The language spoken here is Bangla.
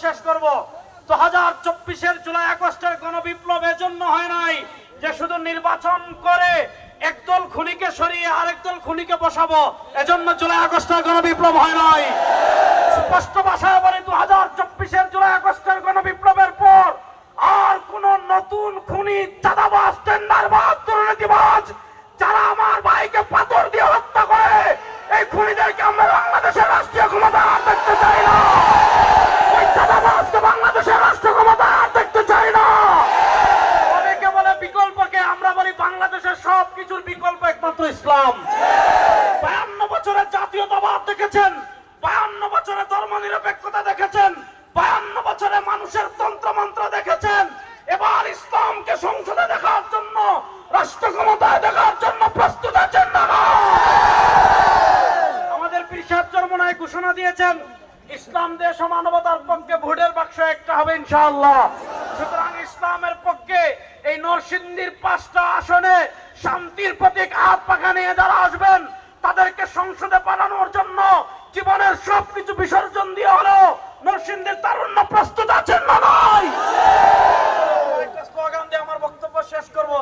শেষ করব। 2024-এর জুলাই আগস্টের গণবিপ্লব এজন্য হয় নাই যে শুধু নির্বাচন করে একদল খুনিকে সরিয়ে আরেক দল খুনিকে বসাবো, এজন্য জুলাই আগস্টের গণবিপ্লব হয় নাই। স্পষ্ট ভাষায় বলি, 2024-এর জুলাই আগস্টের গণবিপ্লবের পর আর কোন নতুন খুনি, চাঁদাবাজ, টেন্ডারবাজ, দুর্নীতিবাজ যারা আমার ভাইকে পাথর দিয়ে হত্যা করে, এই খুনিদেরকে আমরা বাংলাদেশের রাষ্ট্রীয় ক্ষমতা আর দেখতে চাই না। ওই চাঁদাবাজকে বাংলাদেশের রাষ্ট্র ক্ষমতা আর দেখতে চাই না। অনেকে বলে বিকল্পকে, আমরা বলি বাংলাদেশের সবকিছুর বিকল্প একমাত্র ইসলাম। 52 বছরের জাতীয়তাবাদ দেখেছেন, 52 বছরের ধর্মনিরপেক্ষতা দেখেছেন, 52 বছরে মানুষের তন্ত্রমন্ত্র দেখেছেন। এবার ইসলামকে সংসদে দেখার জন্য, রাষ্ট্র ক্ষমতায় দেখার জন্য প্রস্তুত আছেন না? আমাদের পীর সাহেব চরমনায় ঘোষণা দিয়েছেন, ইসলাম দেশ ও মানবতার পক্ষে ভোটের বাক্স একটা হবে ইনশাআল্লাহ। সুতরাং ইসলামের পক্ষে এই নরসিংদীর 5টা আসনে শান্তির প্রতীক হাত পাখা নিয়ে যারা আসবেন, তাদেরকে সংসদে পাঠানোর জন্য জীবনের সবকিছু বিসর্জন দিয়ে হলেও নরসিংদীর তারুণ্য প্রস্তুত আছেন না? নয়। একটা স্লোগান দিয়ে আমার বক্তব্য শেষ করব।